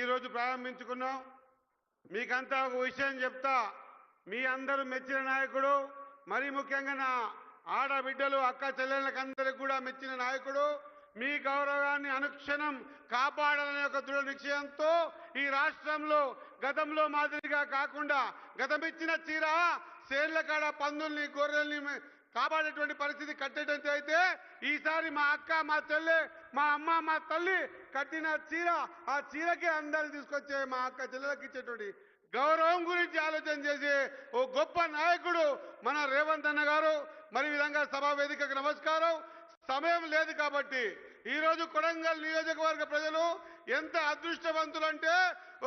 ఈరోజు ప్రారంభించుకున్నాం. మీకంతా ఒక విషయం చెప్తా. మీ అందరూ మెచ్చిన నాయకుడు, మరి ముఖ్యంగా నా ఆడబిడ్డలు అక్క చెల్లెళ్ళకందరికీ కూడా మెచ్చిన నాయకుడు, మీ గౌరవాన్ని అనుక్షణం కాపాడాలనే ఒక దృఢ నిశ్చయంతో ఈ రాష్ట్రంలో గతంలో మాదిరిగా కాకుండా గతమిచ్చిన చీర సేళ్ల కాడ పందుల్ని గొర్రెల్ని కాపాడేటువంటి పరిస్థితి కట్టేటట్టు అయితే ఈసారి మా అక్క మా చెల్లె మా అమ్మ మా తల్లి కట్టిన చీర ఆ చీరకే అందాలు తీసుకొచ్చే మా అక్క చెల్లెలకు ఇచ్చేటువంటి గౌరవం గురించి ఆలోచన చేసే ఓ గొప్ప నాయకుడు మన రేవంత్ అన్న గారు. మరి విధంగా సభా వేదికకు నమస్కారం. సమయం లేదు కాబట్టి ఈరోజు కొడంగల్ నియోజకవర్గ ప్రజలు ఎంత అదృష్టవంతులంటే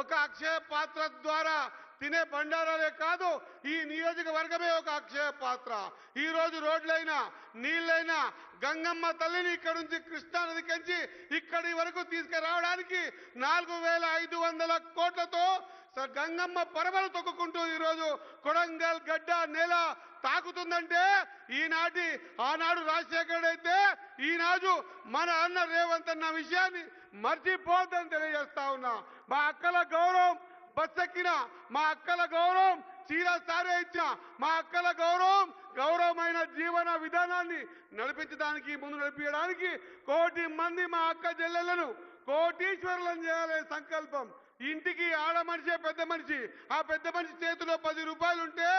ఒక అక్షయ పాత్ర ద్వారా తినే బండారాలే కాదు, ఈ నియోజకవర్గమే ఒక అక్షయ పాత్ర. ఈ రోజు రోడ్లైనా నీళ్ళైనా గంగమ్మ తల్లిని ఇక్కడ నుంచి కృష్ణానది కంచి ఇక్కడి వరకు తీసుకురావడానికి 4,500 కోట్లతో గంగమ్మ పరమలు తొక్కుకుంటూ ఈరోజు కొడంగల్ గడ్డ నేల తాకుతుందంటే ఆనాడు రాజశేఖరుడు అయితే ఈనాడు మన అన్న రేవంత్ అన్న విషయాన్ని మర్చిపోద్దని తెలియజేస్తా ఉన్నా. మా అక్కల గౌరవం బస్సెక్కిన, మా అక్కల గౌరవం చీర సారే ఇచ్చిన, మా అక్కల గౌరవమైన జీవన విధానాన్ని నడిపించడానికి ముందు నడిపించడానికి 1 కోటి మంది మా అక్క చెల్లెళ్లను కోటీశ్వరులను చేయాలనే సంకల్పం. ఇంటికి ఆడ మనిషే పెద్ద మనిషి, ఆ పెద్ద మనిషి చేతిలో 10 రూపాయలు ఉంటే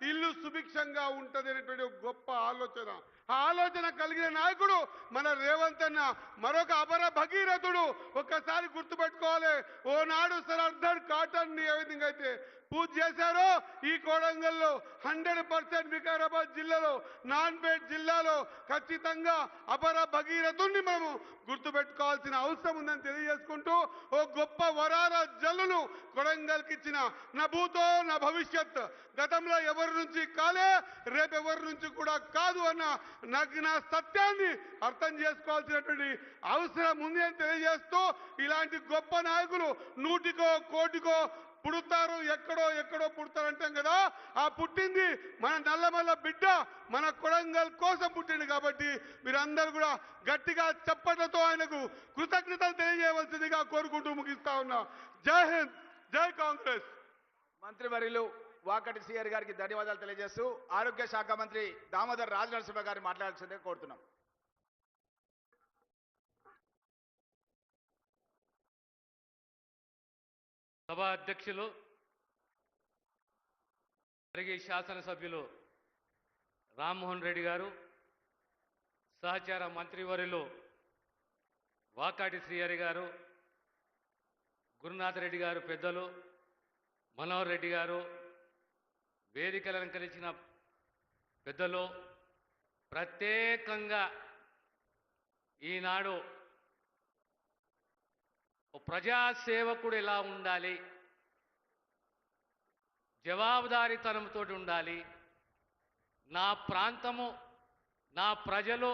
ఇల్లు సుభిక్షంగా ఉంటది అనేటువంటి గొప్ప ఆలోచన. ఆ ఆలోచన కలిగిన నాయకుడు మన రేవంత్ అన్న. మరొక అపర భగీరథుడు. ఒక్కసారి గుర్తుపెట్టుకోవాలి, ఓనాడు సర్దార్ కాటన్ ని ఏ విధంగా అయితే పూజ చేశారో ఈ కొడంగల్లో 100% వికారాబాద్ జిల్లాలో నాన్పేట్ జిల్లాలో ఖచ్చితంగా అపర భగీరథుణ్ణి మనము గుర్తుపెట్టుకోవాల్సిన అవసరం ఉందని తెలియజేసుకుంటూ ఓ గొప్ప వరాల జల్లును కొడంగల్కి ఇచ్చిన నా భూతో నా భవిష్యత్, గతంలో ఎవరి నుంచి కాలే రేపు ఎవరి నుంచి కూడా కాదు అన్న నా సత్యాన్ని అర్థం చేసుకోవాల్సినటువంటి అవసరం ఉంది అని తెలియజేస్తూ ఇలాంటి గొప్ప నాయకులు 100కో కోటికో పుడతారు, ఎక్కడో పుడతారంటాం కదా. ఆ పుట్టింది మన నల్లమల్ల బిడ్డ మన కొడంగల్ కోసం పుట్టింది కాబట్టి మీరందరూ కూడా గట్టిగా చప్పట్లతో ఆయనకు కృతజ్ఞతలు తెలియజేయవలసిందిగా కోరుకుంటూ ముగిస్తా ఉన్నా. జై హింద్, జై కాంగ్రెస్. మంత్రివర్యులు వాకటి సిఆర్ గారికి ధన్యవాదాలు తెలియజేస్తూ ఆరోగ్య శాఖ మంత్రి దామోదర్ రాజనరసింహ గారిని మాట్లాడాల్సిందే కోరుతున్నాం. సభా అధ్యక్షులు అలాగే శాసనసభ్యులు రామ్మోహన్ రెడ్డి గారు, సహచార మంత్రివర్యులు వాకాటి శ్రీహరి గారు, గురునాథ్ రెడ్డి గారు పెద్దలు, మనోహర్ రెడ్డి గారు, వేదికలు అలంకరించిన పెద్దలు, ప్రత్యేకంగా ఈనాడు ప్రజాసేవకుడు ఎలా ఉండాలి, జవాబుదారీతనంతో ఉండాలి, నా ప్రాంతము నా ప్రజలు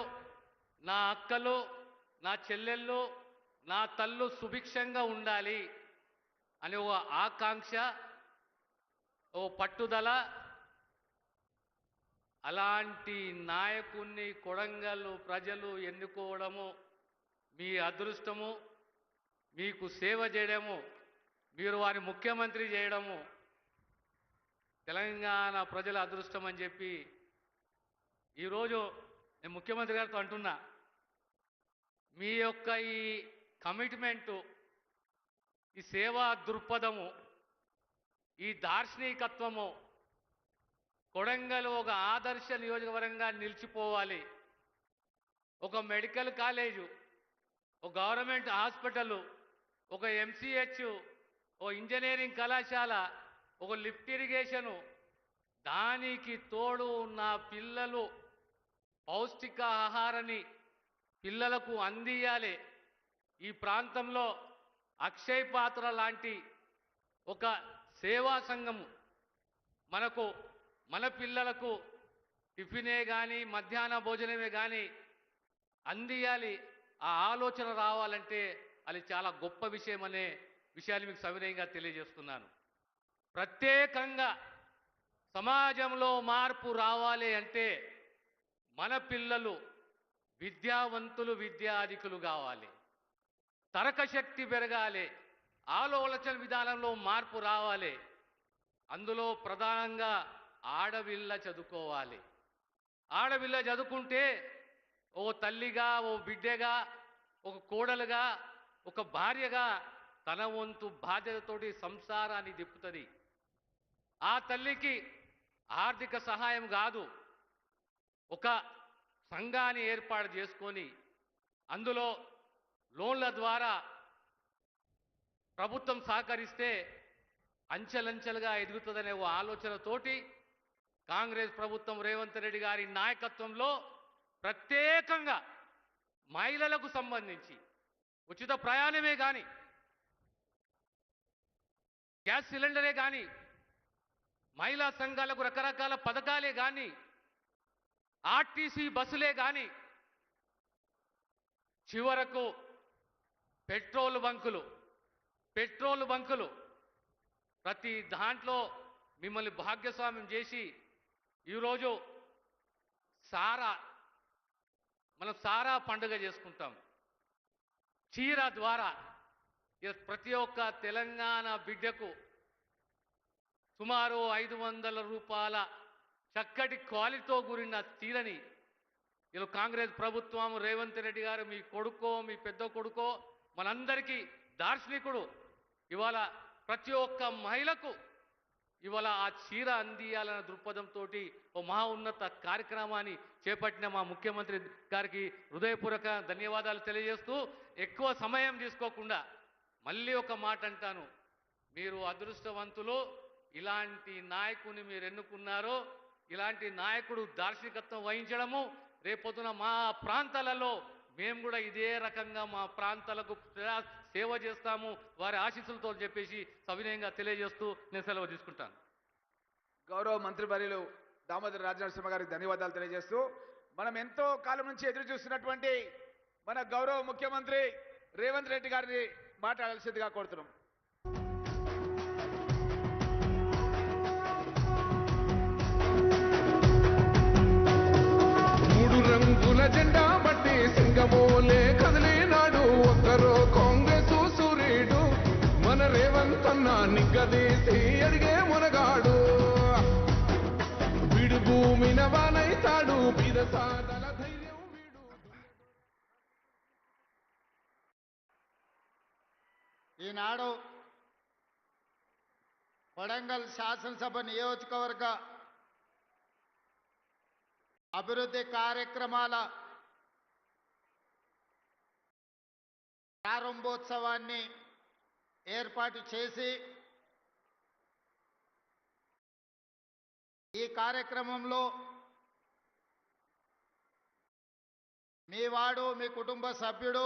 నా అక్కలు నా చెల్లెళ్ళు నా తల్లు సుభిక్షంగా ఉండాలి అనే ఓ ఆకాంక్ష, ఓ పట్టుదల, అలాంటి నాయకుణ్ణి కొడంగల్ ప్రజలు ఎన్నుకోవడము మీ అదృష్టము, మీకు సేవ చేయడము, మీరు వారి ముఖ్యమంత్రి చేయడము తెలంగాణ ప్రజల అదృష్టం అని చెప్పి ఈరోజు నేను ముఖ్యమంత్రి గారితో అంటున్నా. మీ యొక్క ఈ కమిట్మెంటు, ఈ సేవా దృక్పథము, ఈ దార్శనికత్వము కొడంగల్ ఒక ఆదర్శ నియోజకవర్గంగా నిలిచిపోవాలి. ఒక మెడికల్ కాలేజు, ఒక గవర్నమెంట్ హాస్పిటల్, ఒక ఎంసీహెచ్, ఒక ఇంజనీరింగ్ కళాశాల, ఒక లిఫ్ట్ ఇరిగేషను, దానికి తోడు నా పిల్లలు పౌష్టిక ఆహారాన్ని పిల్లలకు అందియాలి. ఈ ప్రాంతంలో అక్షయ్ పాత్ర లాంటి ఒక సేవా సంఘము మన పిల్లలకు టిఫినే కానీ మధ్యాహ్న భోజనమే కానీ అందియాలి. ఆ ఆలోచన రావాలంటే అది చాలా గొప్ప విషయం అనే విషయాన్ని మీకు సవినయంగా తెలియజేస్తున్నాను. ప్రత్యేకంగా సమాజంలో మార్పు రావాలి అంటే మన పిల్లలు విద్యావంతులు విద్యాధికులు కావాలి, తరక శక్తి పెరగాలి, ఆలోచన విధానంలో మార్పు రావాలి. అందులో ప్రధానంగా ఆడపిల్ల చదువుకోవాలి. ఆడపిల్ల చదువుకుంటే ఓ తల్లిగా, ఓ బిడ్డగా, ఒక కోడలుగా, ఒక భార్యగా తన వంతు బాధ్యతతోటి సంసారాన్ని దిప్పుతుంది. ఆ తల్లికి ఆర్థిక సహాయం కాదు, ఒక సంఘాన్ని ఏర్పాటు చేసుకొని అందులో లోన్ల ద్వారా ప్రభుత్వం సహకరిస్తే అంచెలంచెలుగా ఎదుగుతుందనే ఓ ఆలోచనతోటి కాంగ్రెస్ ప్రభుత్వం రేవంత్ రెడ్డి గారి నాయకత్వంలో ప్రత్యేకంగా మహిళలకు సంబంధించి ఉచిత ప్రయాణమే కానీ, గ్యాస్ సిలిండరే కానీ, మహిళా సంఘాలకు రకరకాల పథకాలే కానీ, ఆర్టీసీ బస్సులే కానీ, చివరకు పెట్రోల్ బంకులు ప్రతి దాంట్లో మిమ్మల్ని భాగ్యస్వామ్యం చేసి ఈరోజు మనం సారా పండుగ చేసుకుంటాం. చీర ద్వారా ప్రతి ఒక్క తెలంగాణ బిడ్డకు సుమారు 500 రూపాయల చక్కటి క్వాలిటీతో కూడిన చీరని ఇలా కాంగ్రెస్ ప్రభుత్వం రేవంత్ రెడ్డి గారు మీ కొడుకో, మీ పెద్ద కొడుకో, మనందరికీ దార్శనికుడు, ఇవాళ ప్రతి ఒక్క మహిళకు ఇవాళ ఆ చీర అందియాలన్న దృక్పథంతో ఓ మహా ఉన్నత కార్యక్రమాన్ని చేపట్టిన మా ముఖ్యమంత్రి గారికి హృదయపూర్వక ధన్యవాదాలు తెలియజేస్తూ, ఎక్కువ సమయం తీసుకోకుండా మళ్ళీ ఒక మాట అంటాను, మీరు అదృష్టవంతులు. ఇలాంటి నాయకుని మీరు ఎన్నుకున్నారో, ఇలాంటి నాయకుడు దార్శనికత్వం వహించడము, రేపొద్దున మా ప్రాంతాలలో మేము కూడా ఇదే రకంగా మా ప్రాంతాలకు సేవ చేస్తాము వారి ఆశీస్సులతో చెప్పేసి సవినయంగా తెలియజేస్తూ నేను సెలవు తీసుకుంటాను. గౌరవ మంత్రివర్యులు దామోదర రాజనరసింహ గారికి ధన్యవాదాలు తెలియజేస్తూ, మనం ఎంతో కాలం నుంచి ఎదురు చూస్తున్నటువంటి మన గౌరవ ముఖ్యమంత్రి రేవంత్ రెడ్డి గారిని మాట్లాడాల్సిందిగా కోరుతున్నాం. రంగుల జెండా బట్టి సింగమోలే కదిలినాడు ఒక్కరో కాంగ్రెస్ సూర్యుడు మన రేవంత్ అన్న నిగ్గదీసి అడిగే మునగాడు వీడు భూమిన వానైతాడు బిరసాదల ధైర్యం వీడు. ఈనాడు కొడంగల్ శాసనసభ నియోజకవర్గ అభివృద్ధి కార్యక్రమాల ప్రారంభోత్సవాన్ని ఏర్పాటు చేసి ఈ కార్యక్రమంలో మీ వాడు, మీ కుటుంబ సభ్యుడు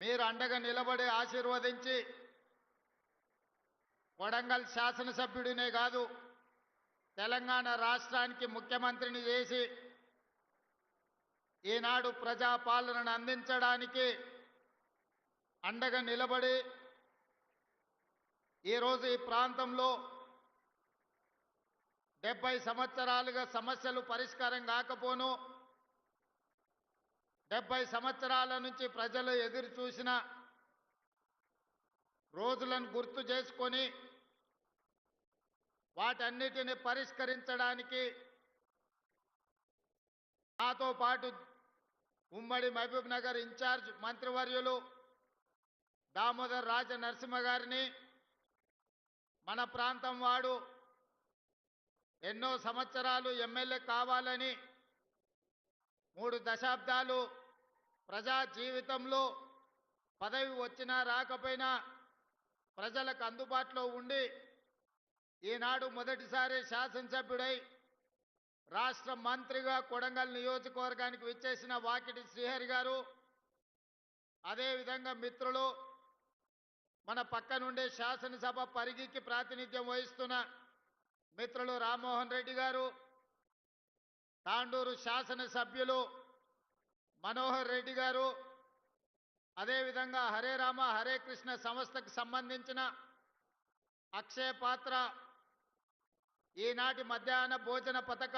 మీరు అండగా నిలబడి ఆశీర్వదించి కొడంగల్ శాసనసభ్యుడినే కాదు తెలంగాణ రాష్ట్రానికి ముఖ్యమంత్రిని చేసి ఈనాడు ప్రజాపాలనను అందించడానికి అండగా నిలబడి ఈరోజు ఈ ప్రాంతంలో 70 సంవత్సరాలుగా సమస్యలు పరిష్కారం కాకపోను 70 సంవత్సరాల నుంచి ప్రజలు ఎదురు చూసిన రోజులను గుర్తు చేసుకొని వాటన్నిటిని పరిష్కరించడానికి నాతో పాటు ఉమ్మడి మహబూబ్ నగర్ ఇన్ఛార్జ్ మంత్రివర్యులు దామోదర్ రాజ నరసింహ గారిని, మన ప్రాంతం వాడు ఎన్నో సంవత్సరాలు ఎమ్మెల్యే కావాలని 3 దశాబ్దాలు ప్రజా జీవితంలో పదవి వచ్చినా రాకపోయినా ప్రజలకు అందుబాటులో ఉండి ఈనాడు మొదటిసారి శాసనసభ్యుడై రాష్ట్ర మంత్రిగా కొడంగల్ నియోజకవర్గానికి విచ్చేసిన వాకిటి శ్రీహరి గారు, అదేవిధంగా మిత్రులు మన పక్క నుండే శాసనసభ పరిగికి ప్రాతినిధ్యం వహిస్తున్న మిత్రులు రామ్మోహన్ రెడ్డి గారు, తాండూరు శాసనసభ్యులు మనోహర్ రెడ్డి గారు, అదేవిధంగా హరే రామ హరే కృష్ణ సంస్థకు సంబంధించిన అక్షయ పాత్ర ఈనాటి మధ్యాహ్న భోజన పథక